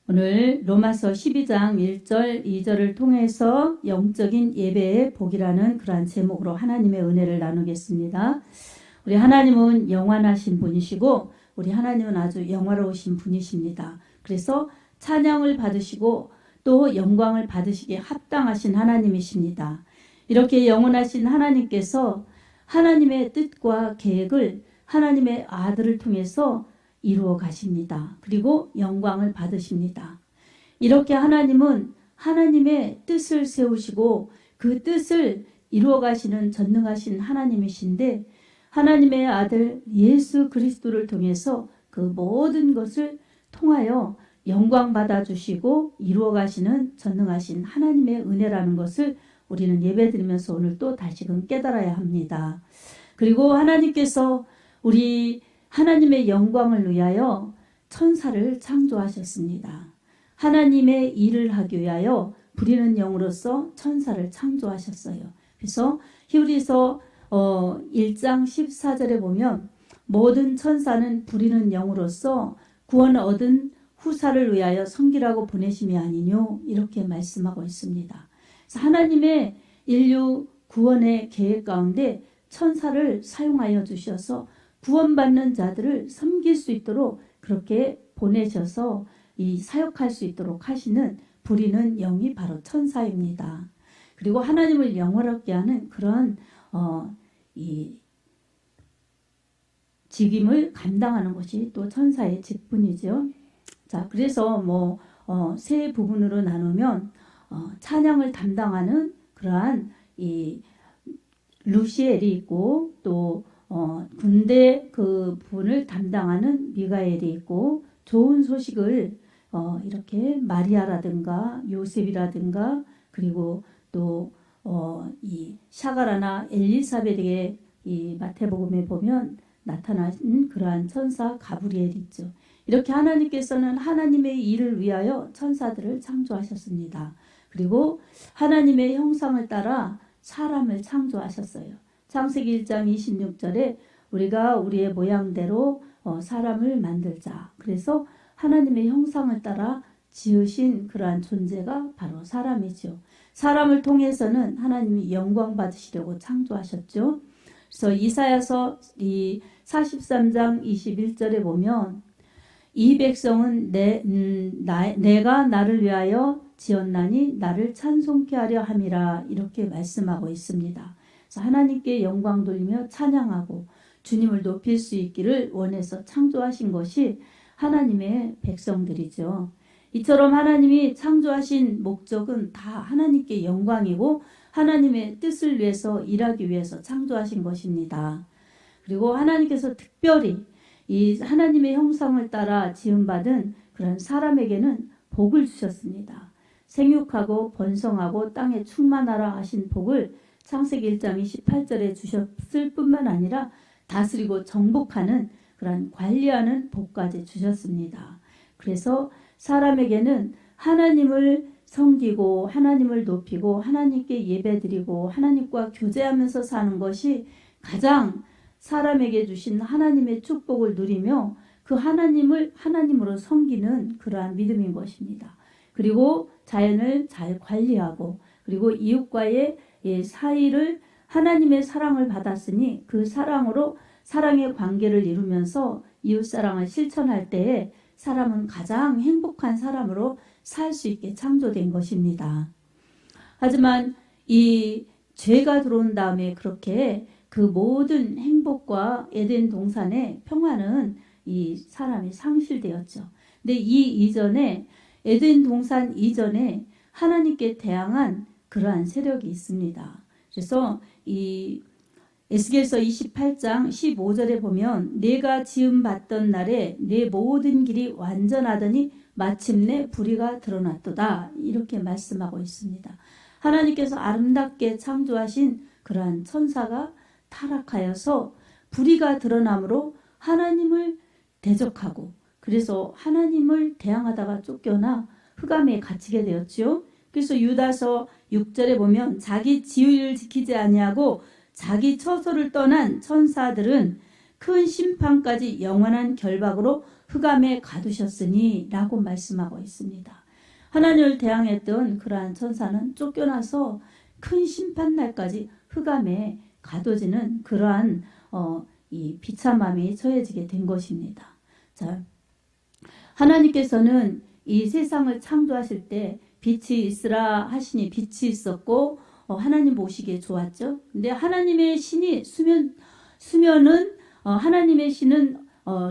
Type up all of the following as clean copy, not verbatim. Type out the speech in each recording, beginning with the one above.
오늘 로마서 12장 1절 2절을 통해서 영적인 예배의 복이라는 그러한 제목으로 하나님의 은혜를 나누겠습니다. 우리 하나님은 영원하신 분이시고 우리 하나님은 아주 영화로우신 분이십니다. 그래서 찬양을 받으시고 또 영광을 받으시기에 합당하신 하나님이십니다. 이렇게 영원하신 하나님께서 하나님의 뜻과 계획을 하나님의 아들을 통해서 이루어 가십니다. 그리고 영광을 받으십니다. 이렇게 하나님은 하나님의 뜻을 세우시고 그 뜻을 이루어 가시는 전능하신 하나님이신데 하나님의 아들 예수 그리스도를 통해서 그 모든 것을 통하여 영광 받아주시고 이루어 가시는 전능하신 하나님의 은혜라는 것을 우리는 예배드리면서 오늘 또 다시금 깨달아야 합니다. 그리고 하나님께서 우리 하나님의 영광을 위하여 천사를 창조하셨습니다. 하나님의 일을 하기 위하여 부리는 영으로서 천사를 창조하셨어요. 그래서 히브리서 1장 14절에 보면 모든 천사는 부리는 영으로서 구원 얻은 후사를 위하여 섬기라고 보내심이 아니뇨 이렇게 말씀하고 있습니다. 그래서 하나님의 인류 구원의 계획 가운데 천사를 사용하여 주셔서 구원받는 자들을 섬길 수 있도록 그렇게 보내셔서 이 사역할 수 있도록 하시는 부리는 영이 바로 천사입니다. 그리고 하나님을 영화롭게 하는 그런 이 직임을 감당하는 것이 또 천사의 직분이죠. 자, 그래서 세 부분으로 나누면 찬양을 담당하는 그러한 이 루시엘이 있고 또 군대 그 부분을 담당하는 미가엘이 있고 좋은 소식을 이렇게 마리아라든가 요셉이라든가 그리고 또 이 샤가라나 엘리사벳에게 이 마태복음에 보면 나타난 그러한 천사 가브리엘이 있죠. 이렇게 하나님께서는 하나님의 일을 위하여 천사들을 창조하셨습니다. 그리고 하나님의 형상을 따라 사람을 창조하셨어요. 창세기 1장 26절에 우리가 우리의 모양대로 사람을 만들자. 그래서 하나님의 형상을 따라 지으신 그러한 존재가 바로 사람이죠. 사람을 통해서는 하나님이 영광 받으시려고 창조하셨죠. 그래서 이사야서 43장 21절에 보면 이 백성은 내가 나를 위하여 지었나니 나를 찬송케 하려 함이라 이렇게 말씀하고 있습니다. 그래서 하나님께 영광 돌리며 찬양하고 주님을 높일 수 있기를 원해서 창조하신 것이 하나님의 백성들이죠. 이처럼 하나님이 창조하신 목적은 다 하나님께 영광이고 하나님의 뜻을 위해서 일하기 위해서 창조하신 것입니다. 그리고 하나님께서 특별히 이 하나님의 형상을 따라 지음받은 그런 사람에게는 복을 주셨습니다. 생육하고 번성하고 땅에 충만하라 하신 복을 창세기 1장 28절에 주셨을 뿐만 아니라 다스리고 정복하는 그런 관리하는 복까지 주셨습니다. 그래서 사람에게는 하나님을 섬기고 하나님을 높이고 하나님께 예배드리고 하나님과 교제하면서 사는 것이 가장 사람에게 주신 하나님의 축복을 누리며 그 하나님을 하나님으로 섬기는 그러한 믿음인 것입니다. 그리고 자연을 잘 관리하고 그리고 이웃과의 사이를 하나님의 사랑을 받았으니 그 사랑으로 사랑의 관계를 이루면서 이웃사랑을 실천할 때에 사람은 가장 행복한 사람으로 살 수 있게 창조된 것입니다. 하지만 이 죄가 들어온 다음에 그렇게 그 모든 행복과 에덴 동산의 평화는 이 사람이 상실되었죠. 근데 이 이전에 에덴 동산 이전에 하나님께 대항한 그러한 세력이 있습니다. 그래서 이 에스겔서 28장 15절에 보면 내가 지음 받던 날에 내 모든 길이 완전하더니 마침내 불의가 드러났도다 이렇게 말씀하고 있습니다. 하나님께서 아름답게 창조하신 그러한 천사가 타락하여서 불의가 드러나므로 하나님을 대적하고 그래서 하나님을 대항하다가 쫓겨나 흑암에 갇히게 되었죠. 그래서 유다서 6절에 보면 자기 지위를 지키지 아니하고 자기 처소를 떠난 천사들은 큰 심판까지 영원한 결박으로 흑암에 가두셨으니 라고 말씀하고 있습니다. 하나님을 대항했던 그러한 천사는 쫓겨나서 큰 심판날까지 흑암에 가둬지는 그러한 이 비참함이 처해지게 된 것입니다. 자, 하나님께서는 이 세상을 창조하실 때 빛이 있으라 하시니 빛이 있었고 하나님 보시기에 좋았죠. 근데 하나님의 신이 수면은 하나님의 신은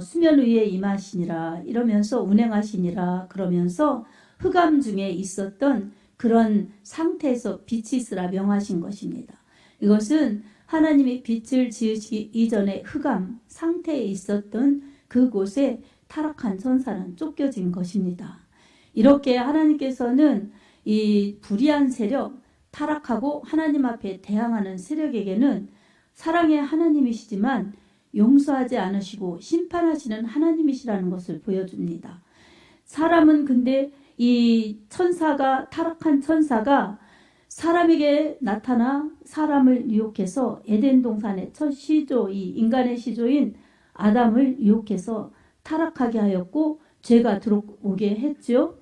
수면 위에 임하시니라 이러면서 운행하시니라 그러면서 흑암 중에 있었던 그런 상태에서 빛이 있으라 명하신 것입니다. 이것은 하나님이 빛을 지으시기 이전에 흑암 상태에 있었던 그곳에 타락한 천사는 쫓겨진 것입니다. 이렇게 하나님께서는 이 불의한 세력, 타락하고 하나님 앞에 대항하는 세력에게는 사랑의 하나님이시지만 용서하지 않으시고 심판하시는 하나님이시라는 것을 보여줍니다. 사람은 근데 이 천사가 타락한 천사가 사람에게 나타나 사람을 유혹해서 에덴 동산의 첫 시조, 이 인간의 시조인 아담을 유혹해서 타락하게 하였고 죄가 들어오게 했죠.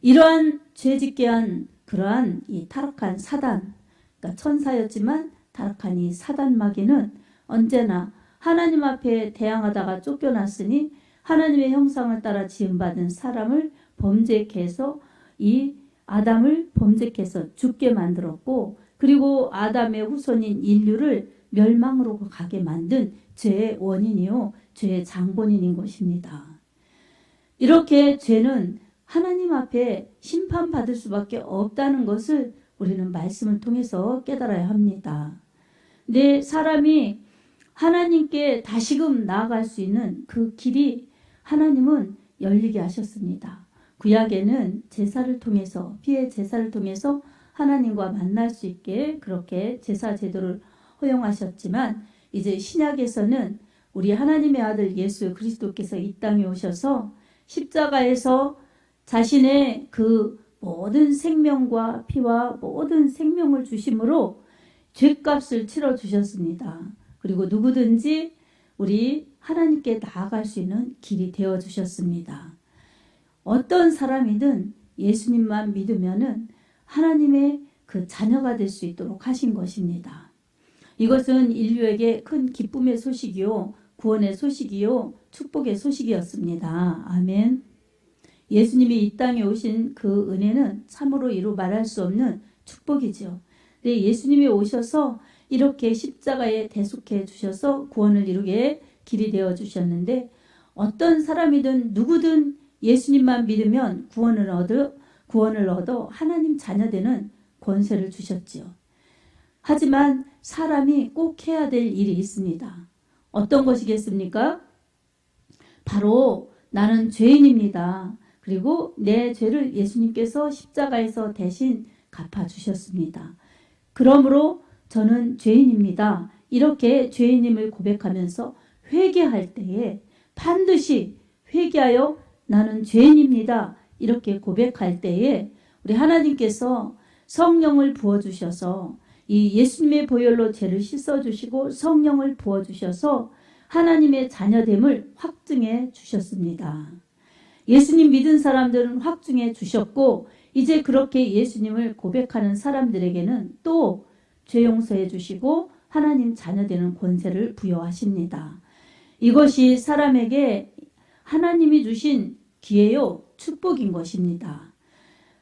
이러한 죄짓게 한 그러한 이 타락한 사단, 그러니까 천사였지만 타락한 이 사단 마귀는 언제나 하나님 앞에 대항하다가 쫓겨났으니 하나님의 형상을 따라 지음받은 사람을 범죄케 해서 이 아담을 범죄케 해서 죽게 만들었고 그리고 아담의 후손인 인류를 멸망으로 가게 만든 죄의 원인이요 죄의 장본인인 것입니다. 이렇게 죄는 하나님 앞에 심판받을 수밖에 없다는 것을 우리는 말씀을 통해서 깨달아야 합니다. 근데 사람이 하나님께 다시금 나아갈 수 있는 그 길이 하나님은 열리게 하셨습니다. 구약에는 제사를 통해서 피의 제사를 통해서 하나님과 만날 수 있게 그렇게 제사 제도를 허용하셨지만 이제 신약에서는 우리 하나님의 아들 예수 그리스도께서 이 땅에 오셔서 십자가에서 자신의 그 모든 생명과 피와 모든 생명을 주심으로 죄값을 치러 주셨습니다. 그리고 누구든지 우리 하나님께 나아갈 수 있는 길이 되어 주셨습니다. 어떤 사람이든 예수님만 믿으면은 하나님의 그 자녀가 될 수 있도록 하신 것입니다. 이것은 인류에게 큰 기쁨의 소식이요, 구원의 소식이요, 축복의 소식이었습니다. 아멘. 예수님이 이 땅에 오신 그 은혜는 참으로 이루 말할 수 없는 축복이죠. 네, 예수님이 오셔서 이렇게 십자가에 대속해 주셔서 구원을 이루게 길이 되어 주셨는데 어떤 사람이든 누구든 예수님만 믿으면 구원을 얻어 하나님 자녀되는 권세를 주셨지요. 하지만 사람이 꼭 해야 될 일이 있습니다. 어떤 것이겠습니까? 바로 나는 죄인입니다. 그리고 내 죄를 예수님께서 십자가에서 대신 갚아주셨습니다. 그러므로 저는 죄인입니다. 이렇게 죄인임을 고백하면서 회개할 때에 반드시 회개하여 나는 죄인입니다. 이렇게 고백할 때에 우리 하나님께서 성령을 부어주셔서 이 예수님의 보혈로 죄를 씻어주시고 성령을 부어주셔서 하나님의 자녀됨을 확증해 주셨습니다. 예수님 믿은 사람들은 확증해 주셨고 이제 그렇게 예수님을 고백하는 사람들에게는 또 죄 용서해 주시고 하나님 자녀되는 권세를 부여하십니다. 이것이 사람에게 하나님이 주신 기회요 축복인 것입니다.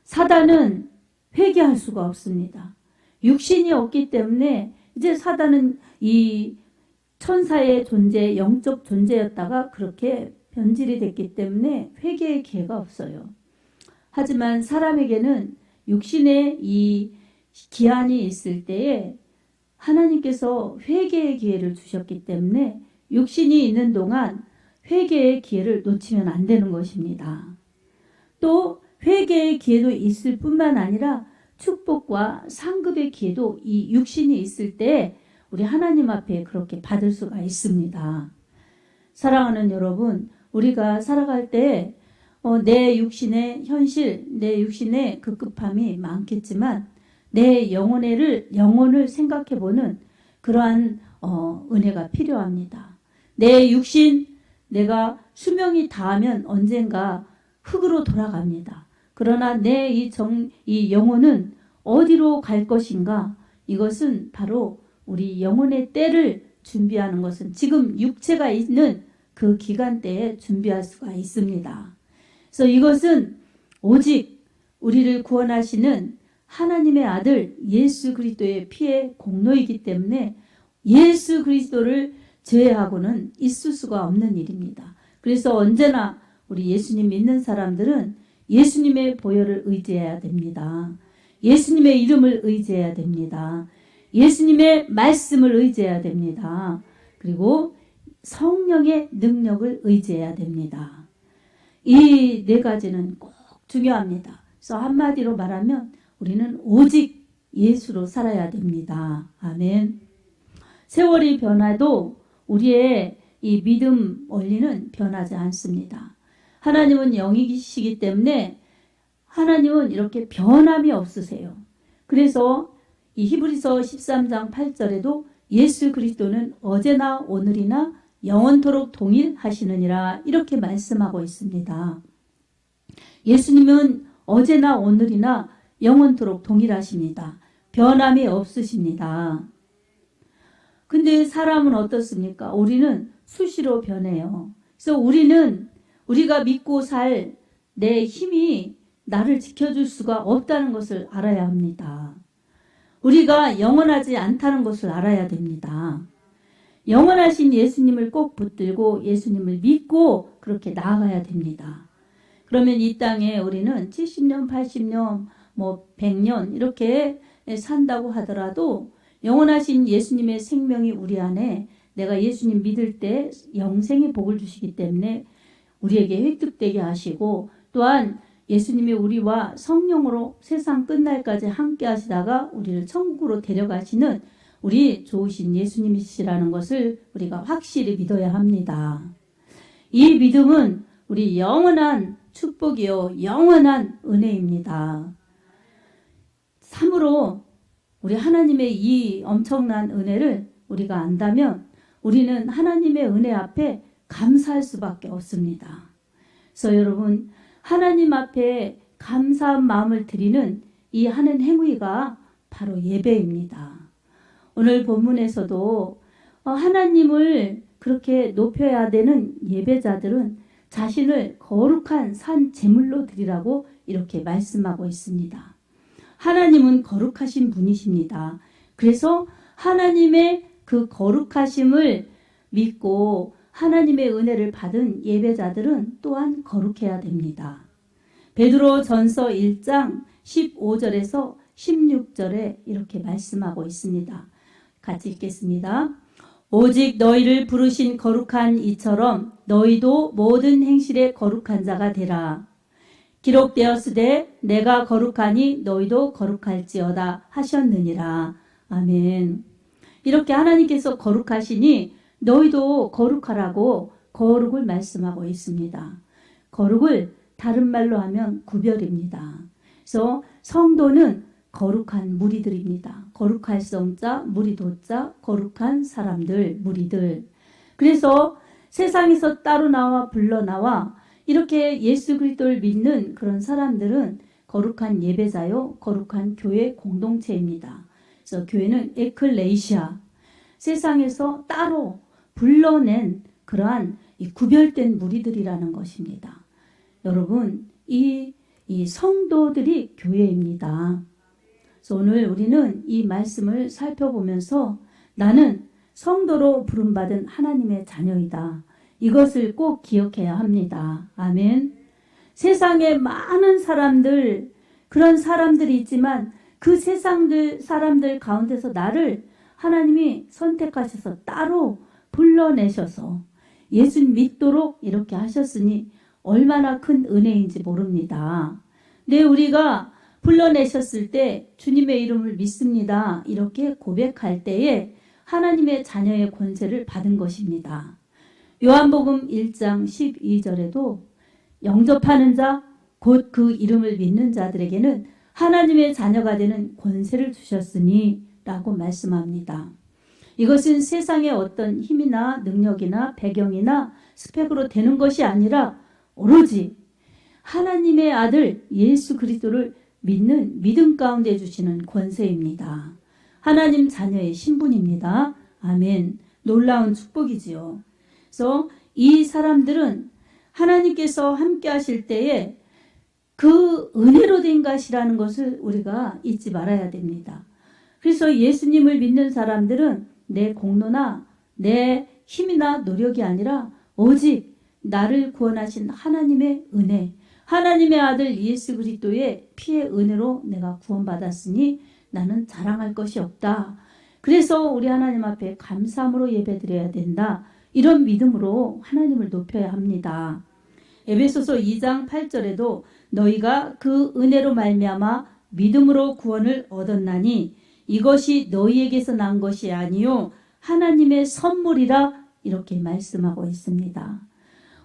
사단은 회개할 수가 없습니다. 육신이 없기 때문에 이제 사단은 이 천사의 존재, 영적 존재였다가 그렇게 변질이 됐기 때문에 회개의 기회가 없어요. 하지만 사람에게는 육신의 이 기한이 있을 때에 하나님께서 회개의 기회를 주셨기 때문에 육신이 있는 동안 회개의 기회를 놓치면 안 되는 것입니다. 또 회개의 기회도 있을 뿐만 아니라 축복과 상급의 기회도 이 육신이 있을 때 우리 하나님 앞에 그렇게 받을 수가 있습니다. 사랑하는 여러분, 우리가 살아갈 때 내 육신의 현실, 내 육신의 급급함이 많겠지만 내 영혼을 생각해보는 그러한 은혜가 필요합니다. 내 육신, 내가 수명이 다하면 언젠가 흙으로 돌아갑니다. 그러나 내 이 영혼은 어디로 갈 것인가? 이것은 바로 우리 영혼의 때를 준비하는 것은 지금 육체가 있는 그 기간대에 준비할 수가 있습니다. 그래서 이것은 오직 우리를 구원하시는 하나님의 아들 예수 그리스도의 피의 공로이기 때문에 예수 그리스도를 제외하고는 있을 수가 없는 일입니다. 그래서 언제나 우리 예수님 믿는 사람들은 예수님의 보혈을 의지해야 됩니다. 예수님의 이름을 의지해야 됩니다. 예수님의 말씀을 의지해야 됩니다. 그리고 성령의 능력을 의지해야 됩니다. 이 네 가지는 꼭 중요합니다. 그래서 한마디로 말하면 우리는 오직 예수로 살아야 됩니다. 아멘. 세월이 변화도 우리의 이 믿음 원리는 변하지 않습니다. 하나님은 영이시기 때문에 하나님은 이렇게 변함이 없으세요. 그래서 이 히브리서 13장 8절에도 예수 그리스도는 어제나 오늘이나 영원토록 동일하시느니라 이렇게 말씀하고 있습니다. 예수님은 어제나 오늘이나 영원토록 동일하십니다. 변함이 없으십니다. 근데 사람은 어떻습니까? 우리는 수시로 변해요. 그래서 우리가 믿고 살 내 힘이 나를 지켜줄 수가 없다는 것을 알아야 합니다. 우리가 영원하지 않다는 것을 알아야 됩니다. 영원하신 예수님을 꼭 붙들고 예수님을 믿고 그렇게 나아가야 됩니다. 그러면 이 땅에 우리는 70년, 80년, 100년 이렇게 산다고 하더라도 영원하신 예수님의 생명이 우리 안에 내가 예수님 믿을 때 영생의 복을 주시기 때문에 우리에게 획득되게 하시고 또한 예수님이 우리와 성령으로 세상 끝날까지 함께 하시다가 우리를 천국으로 데려가시는 우리 좋으신 예수님이시라는 것을 우리가 확실히 믿어야 합니다. 이 믿음은 우리 영원한 축복이요 영원한 은혜입니다. 참으로 우리 하나님의 이 엄청난 은혜를 우리가 안다면 우리는 하나님의 은혜 앞에 감사할 수밖에 없습니다. 그래서 여러분 하나님 앞에 감사한 마음을 드리는 이 하는 행위가 바로 예배입니다. 오늘 본문에서도 하나님을 그렇게 높여야 되는 예배자들은 자신을 거룩한 산 제물로 드리라고 이렇게 말씀하고 있습니다. 하나님은 거룩하신 분이십니다. 그래서 하나님의 그 거룩하심을 믿고 하나님의 은혜를 받은 예배자들은 또한 거룩해야 됩니다. 베드로 전서 1장 15절에서 16절에 이렇게 말씀하고 있습니다. 같이 읽겠습니다. 오직 너희를 부르신 거룩한 이처럼 너희도 모든 행실에 거룩한 자가 되라. 기록되었으되 내가 거룩하니 너희도 거룩할지어다 하셨느니라. 아멘. 이렇게 하나님께서 거룩하시니 너희도 거룩하라고 거룩을 말씀하고 있습니다. 거룩을 다른 말로 하면 구별입니다. 그래서 성도는 거룩한 무리들입니다. 거룩할 성자, 무리도자, 거룩한 사람들, 무리들. 그래서 세상에서 따로 나와 불러나와 이렇게 예수 그리스도를 믿는 그런 사람들은 거룩한 예배자요, 거룩한 교회 공동체입니다. 그래서 교회는 에클레이시아, 세상에서 따로 불러낸 그러한 이 구별된 무리들이라는 것입니다. 여러분, 이 성도들이 교회입니다. 그래서 오늘 우리는 이 말씀을 살펴보면서 나는 성도로 부름받은 하나님의 자녀이다. 이것을 꼭 기억해야 합니다. 아멘. 세상에 많은 사람들, 그런 사람들이 있지만 그 세상 사람들 가운데서 나를 하나님이 선택하셔서 따로 불러내셔서 예수님 믿도록 이렇게 하셨으니 얼마나 큰 은혜인지 모릅니다. 네, 우리가 불러내셨을 때 주님의 이름을 믿습니다. 이렇게 고백할 때에 하나님의 자녀의 권세를 받은 것입니다. 요한복음 1장 12절에도 영접하는 자, 곧 그 이름을 믿는 자들에게는 하나님의 자녀가 되는 권세를 주셨으니 라고 말씀합니다. 이것은 세상의 어떤 힘이나 능력이나 배경이나 스펙으로 되는 것이 아니라 오로지 하나님의 아들 예수 그리스도를 믿는 믿음 가운데 주시는 권세입니다. 하나님 자녀의 신분입니다. 아멘. 놀라운 축복이지요. 그래서 이 사람들은 하나님께서 함께 하실 때에 그 은혜로 된 것이라는 것을 우리가 잊지 말아야 됩니다. 그래서 예수님을 믿는 사람들은 내 공로나 내 힘이나 노력이 아니라 오직 나를 구원하신 하나님의 은혜, 하나님의 아들 예수 그리스도의 피의 은혜로 내가 구원받았으니 나는 자랑할 것이 없다. 그래서 우리 하나님 앞에 감사함으로 예배드려야 된다. 이런 믿음으로 하나님을 높여야 합니다. 에베소서 2장 8절에도 너희가 그 은혜로 말미암아 믿음으로 구원을 얻었나니 이것이 너희에게서 난 것이 아니요 하나님의 선물이라 이렇게 말씀하고 있습니다.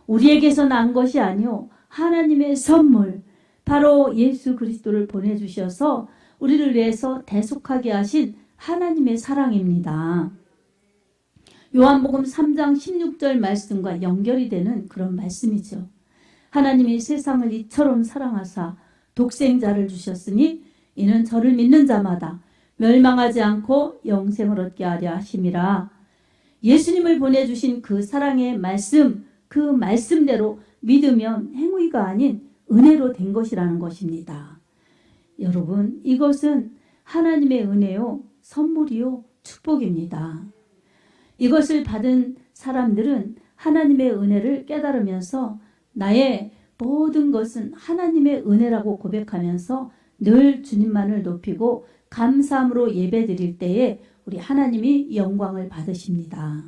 우리에게서 난 것이 아니요 하나님의 선물, 바로 예수 그리스도를 보내주셔서 우리를 위해서 대속하게 하신 하나님의 사랑입니다. 요한복음 3장 16절 말씀과 연결이 되는 그런 말씀이죠. 하나님이 세상을 이처럼 사랑하사 독생자를 주셨으니 이는 저를 믿는 자마다 멸망하지 않고 영생을 얻게 하려 하심이라. 예수님을 보내주신 그 사랑의 말씀, 그 말씀대로 믿으면 행위가 아닌 은혜로 된 것이라는 것입니다. 여러분, 이것은 하나님의 은혜요, 선물이요, 축복입니다. 이것을 받은 사람들은 하나님의 은혜를 깨달으면서 나의 모든 것은 하나님의 은혜라고 고백하면서 늘 주님만을 높이고 감사함으로 예배드릴 때에 우리 하나님이 영광을 받으십니다.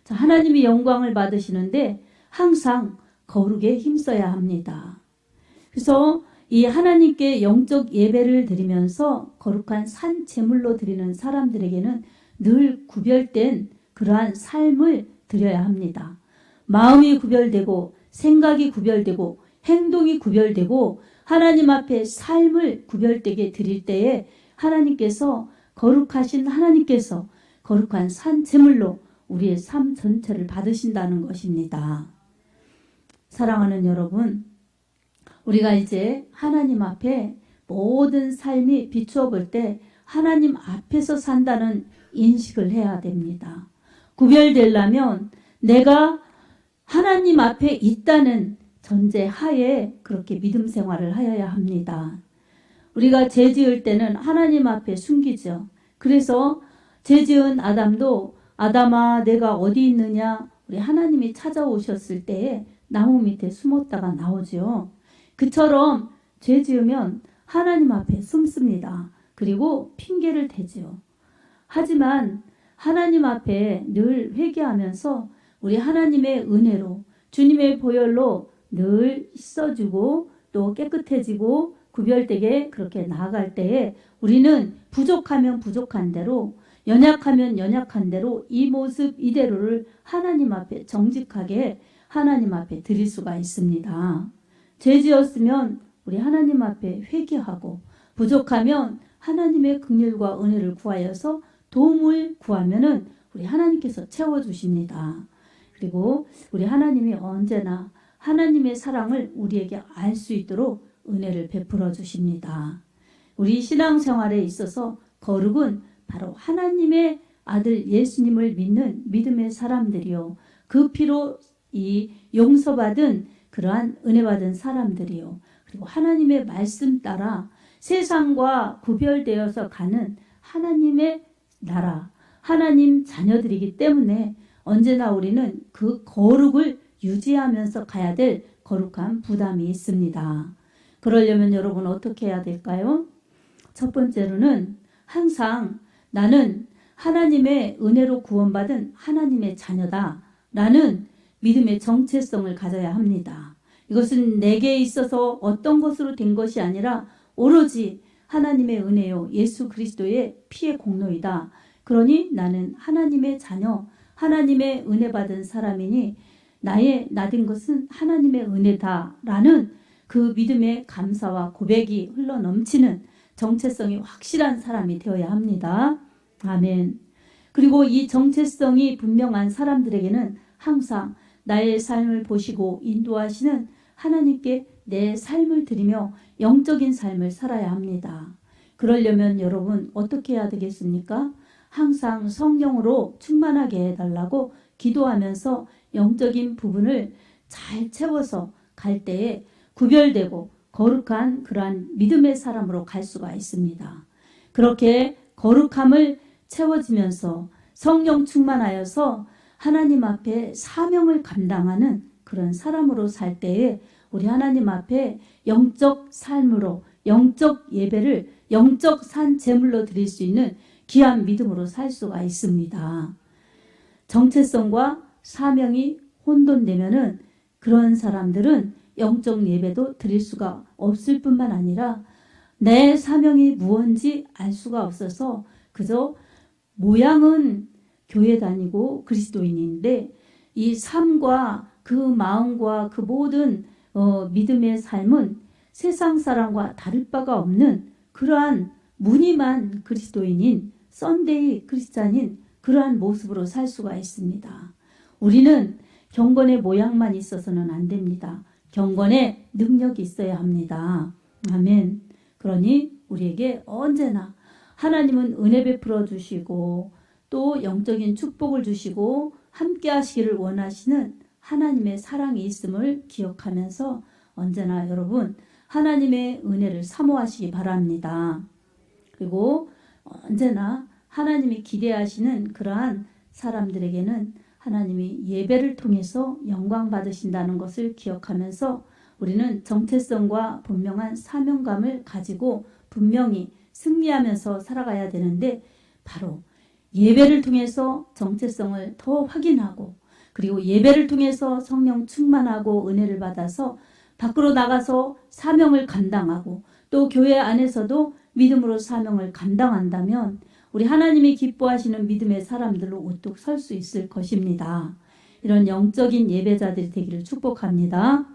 자, 하나님이 영광을 받으시는데 항상 거룩에 힘써야 합니다. 그래서 이 하나님께 영적 예배를 드리면서 거룩한 산 제물로 드리는 사람들에게는 늘 구별된 그러한 삶을 드려야 합니다. 마음이 구별되고 생각이 구별되고 행동이 구별되고 하나님 앞에 삶을 구별되게 드릴 때에 하나님께서 거룩하신 하나님께서 거룩한 산 제물로 우리의 삶 전체를 받으신다는 것입니다. 사랑하는 여러분, 우리가 이제 하나님 앞에 모든 삶이 비추어 볼 때 하나님 앞에서 산다는 인식을 해야 됩니다. 구별되려면 내가 하나님 앞에 있다는 전제 하에 그렇게 믿음 생활을 하여야 합니다. 우리가 죄 지을 때는 하나님 앞에 숨기죠. 그래서 죄 지은 아담도 아담아 내가 어디 있느냐, 우리 하나님이 찾아오셨을 때에 나무 밑에 숨었다가 나오죠. 그처럼 죄 지으면 하나님 앞에 숨습니다. 그리고 핑계를 대죠. 하지만 하나님 앞에 늘 회개하면서 우리 하나님의 은혜로 주님의 보혈로 늘 씻어주고 또 깨끗해지고 구별되게 그렇게 나아갈 때에 우리는 부족하면 부족한 대로, 연약하면 연약한 대로 이 모습 이대로를 하나님 앞에 정직하게 하나님 앞에 드릴 수가 있습니다. 죄 지었으면 우리 하나님 앞에 회개하고, 부족하면 하나님의 긍휼과 은혜를 구하여서 도움을 구하면은 우리 하나님께서 채워주십니다. 그리고 우리 하나님이 언제나 하나님의 사랑을 우리에게 알 수 있도록 은혜를 베풀어 주십니다. 우리 신앙생활에 있어서 거룩은 바로 하나님의 아들 예수님을 믿는 믿음의 사람들이요, 그 피로 이 용서받은 그러한 은혜받은 사람들이요, 그리고 하나님의 말씀 따라 세상과 구별되어서 가는 하나님의 나라, 하나님 자녀들이기 때문에 언제나 우리는 그 거룩을 유지하면서 가야 될 거룩한 부담이 있습니다. 그러려면 여러분 어떻게 해야 될까요? 첫 번째로는 항상 나는 하나님의 은혜로 구원받은 하나님의 자녀다 라는 믿음의 정체성을 가져야 합니다. 이것은 내게 있어서 어떤 것으로 된 것이 아니라 오로지 하나님의 은혜요, 예수 그리스도의 피의 공로이다. 그러니 나는 하나님의 자녀, 하나님의 은혜 받은 사람이니 나된 것은 하나님의 은혜다라는 그 믿음의 감사와 고백이 흘러넘치는 정체성이 확실한 사람이 되어야 합니다. 아멘. 그리고 이 정체성이 분명한 사람들에게는 항상 나의 삶을 보시고 인도하시는 하나님께 내 삶을 드리며 영적인 삶을 살아야 합니다. 그러려면 여러분 어떻게 해야 되겠습니까? 항상 성령으로 충만하게 해달라고 기도하면서 영적인 부분을 잘 채워서 갈 때에 구별되고 거룩한 그러한 믿음의 사람으로 갈 수가 있습니다. 그렇게 거룩함을 채워지면서 성령 충만하여서 하나님 앞에 사명을 감당하는 그런 사람으로 살 때에 우리 하나님 앞에 영적 삶으로 영적 예배를 영적 산 제물로 드릴 수 있는 귀한 믿음으로 살 수가 있습니다. 정체성과 사명이 혼돈되면은 그런 사람들은 영적 예배도 드릴 수가 없을 뿐만 아니라 내 사명이 무언지 알 수가 없어서 그저 모양은 교회 다니고 그리스도인인데 이 삶과 그 마음과 그 모든 믿음의 삶은 세상 사람과 다를 바가 없는 그러한 무늬만 그리스도인인 썬데이 크리스찬인 그러한 모습으로 살 수가 있습니다. 우리는 경건의 모양만 있어서는 안 됩니다. 경건의 능력이 있어야 합니다. 아멘. 그러니 우리에게 언제나 하나님은 은혜 베풀어 주시고 또 영적인 축복을 주시고 함께 하시기를 원하시는 하나님의 사랑이 있음을 기억하면서 언제나 여러분 하나님의 은혜를 사모하시기 바랍니다. 그리고 언제나 하나님이 기대하시는 그러한 사람들에게는 하나님이 예배를 통해서 영광 받으신다는 것을 기억하면서 우리는 정체성과 분명한 사명감을 가지고 분명히 승리하면서 살아가야 되는데 바로 예배를 통해서 정체성을 더 확인하고 그리고 예배를 통해서 성령 충만하고 은혜를 받아서 밖으로 나가서 사명을 감당하고 또 교회 안에서도 믿음으로 사명을 감당한다면 우리 하나님이 기뻐하시는 믿음의 사람들로 우뚝 설 수 있을 것입니다. 이런 영적인 예배자들이 되기를 축복합니다.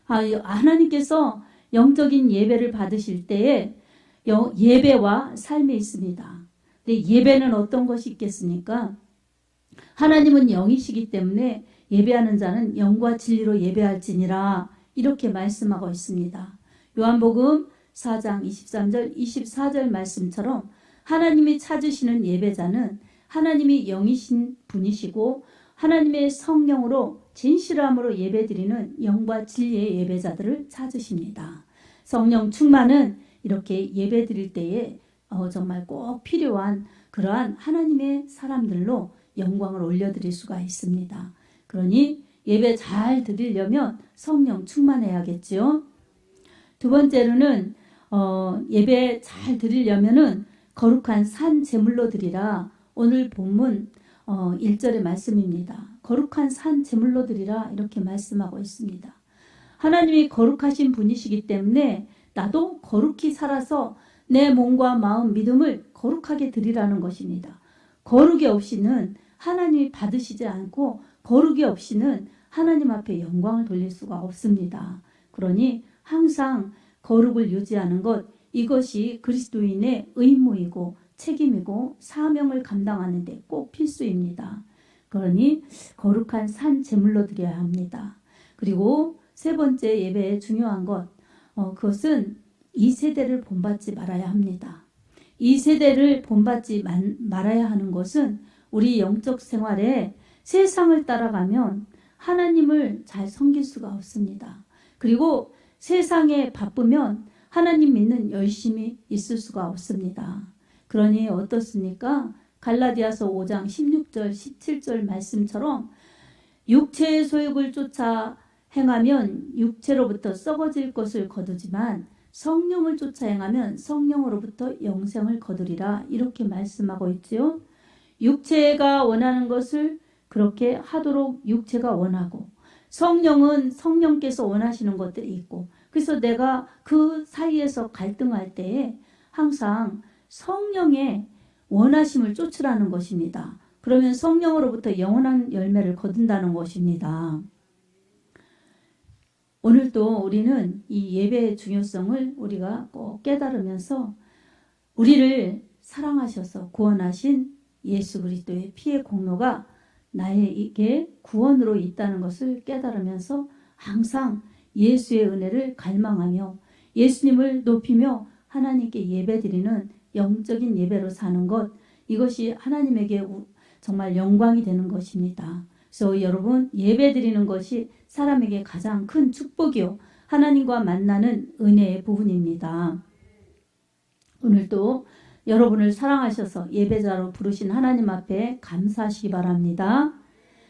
하나님께서 영적인 예배를 받으실 때에 예배와 삶이 있습니다. 근데 예배는 어떤 것이 있겠습니까? 하나님은 영이시기 때문에 예배하는 자는 영과 진리로 예배할지니라 이렇게 말씀하고 있습니다. 요한복음 4장 23절 24절 말씀처럼 하나님이 찾으시는 예배자는 하나님이 영이신 분이시고 하나님의 성령으로 진실함으로 예배드리는 영과 진리의 예배자들을 찾으십니다. 성령 충만은 이렇게 예배드릴 때에 정말 꼭 필요한 그러한 하나님의 사람들로 영광을 올려드릴 수가 있습니다. 그러니 예배 잘 드리려면 성령 충만해야겠죠. 두 번째로는 예배 잘 드리려면은 거룩한 산 제물로 드리라. 오늘 본문 1절의 말씀입니다. 거룩한 산 제물로 드리라 이렇게 말씀하고 있습니다. 하나님이 거룩하신 분이시기 때문에 나도 거룩히 살아서 내 몸과 마음 믿음을 거룩하게 드리라는 것입니다. 거룩이 없이는 하나님이 받으시지 않고 거룩이 없이는 하나님 앞에 영광을 돌릴 수가 없습니다. 그러니 항상 거룩을 유지하는 것 이것이 그리스도인의 의무이고 책임이고 사명을 감당하는 데 꼭 필수입니다. 그러니 거룩한 산 제물로 드려야 합니다. 그리고 세 번째 예배의 중요한 것 그것은 이 세대를 본받지 말아야 합니다. 이 세대를 본받지 말아야 하는 것은 우리 영적 생활에 세상을 따라가면 하나님을 잘 섬길 수가 없습니다. 그리고 세상에 바쁘면 하나님 믿는 열심히 있을 수가 없습니다. 그러니 어떻습니까? 갈라디아서 5장 16절 17절 말씀처럼 육체의 소욕을 쫓아 행하면 육체로부터 썩어질 것을 거두지만 성령을 쫓아 행하면 성령으로부터 영생을 거두리라 이렇게 말씀하고 있지요. 육체가 원하는 것을 그렇게 하도록 육체가 원하고 성령은 성령께서 원하시는 것들이 있고 그래서 내가 그 사이에서 갈등할 때에 항상 성령의 원하심을 쫓으라는 것입니다. 그러면 성령으로부터 영원한 열매를 거둔다는 것입니다. 오늘도 우리는 이 예배의 중요성을 우리가 꼭 깨달으면서 우리를 사랑하셔서 구원하신 예수 그리스도의 피의 공로가 나에게 구원으로 있다는 것을 깨달으면서 항상 예수의 은혜를 갈망하며 예수님을 높이며 하나님께 예배드리는 영적인 예배로 사는 것, 이것이 하나님에게 정말 영광이 되는 것입니다. 그래서 여러분, 예배드리는 것이 사람에게 가장 큰 축복이요 하나님과 만나는 은혜의 부분입니다. 오늘도 여러분을 사랑하셔서 예배자로 부르신 하나님 앞에 감사하시기 바랍니다.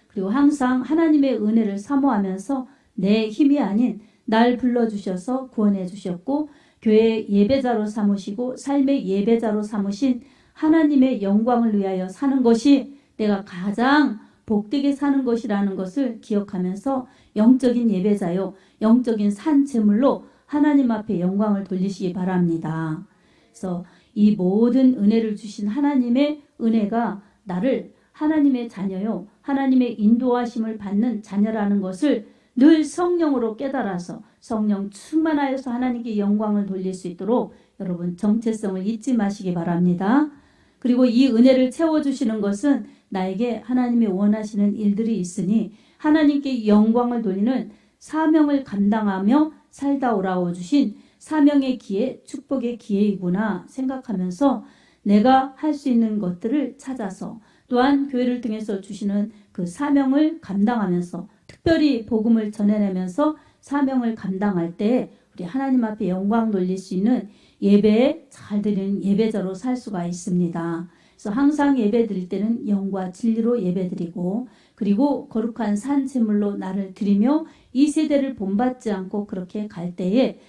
그리고 항상 하나님의 은혜를 사모하면서 내 힘이 아닌 날 불러주셔서 구원해 주셨고 교회의 예배자로 삼으시고 삶의 예배자로 삼으신 하나님의 영광을 위하여 사는 것이 내가 가장 복되게 사는 것이라는 것을 기억하면서 영적인 예배자요 영적인 산제물로 하나님 앞에 영광을 돌리시기 바랍니다. 그래서 이 모든 은혜를 주신 하나님의 은혜가 나를 하나님의 자녀요 하나님의 인도하심을 받는 자녀라는 것을 늘 성령으로 깨달아서 성령 충만하여서 하나님께 영광을 돌릴 수 있도록 여러분 정체성을 잊지 마시기 바랍니다. 그리고 이 은혜를 채워주시는 것은 나에게 하나님이 원하시는 일들이 있으니 하나님께 영광을 돌리는 사명을 감당하며 살다 오라고 주신 사명의 기회, 축복의 기회이구나 생각하면서 내가 할 수 있는 것들을 찾아서 또한 교회를 통해서 주시는 그 사명을 감당하면서 특별히 복음을 전해내면서 사명을 감당할 때 우리 하나님 앞에 영광 돌릴 수 있는 예배에 잘 드리는 예배자로 살 수가 있습니다. 그래서 항상 예배 드릴 때는 영과 진리로 예배 드리고 그리고 거룩한 산제물로 나를 드리며 이 세대를 본받지 않고 그렇게 갈 때에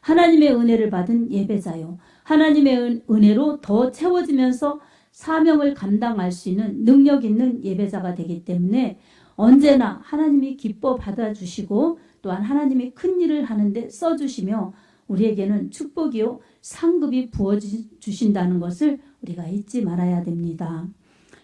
하나님의 은혜를 받은 예배자요. 하나님의 은혜로 더 채워지면서 사명을 감당할 수 있는 능력 있는 예배자가 되기 때문에 언제나 하나님이 기뻐 받아주시고 또한 하나님이 큰 일을 하는데 써주시며 우리에게는 축복이요 상급이 부어주신다는 것을 우리가 잊지 말아야 됩니다.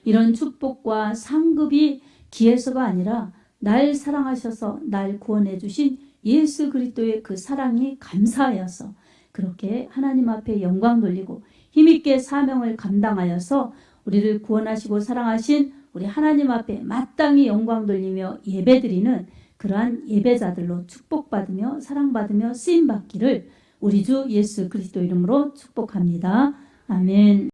이런 축복과 상급이 기에서가 아니라 날 사랑하셔서 날 구원해 주신 예수 그리스도의 그 사랑이 감사하여서 그렇게 하나님 앞에 영광 돌리고 힘있게 사명을 감당하여서 우리를 구원하시고 사랑하신 우리 하나님 앞에 마땅히 영광 돌리며 예배드리는 그러한 예배자들로 축복받으며 사랑받으며 쓰임받기를 우리 주 예수 그리스도 이름으로 축복합니다. 아멘.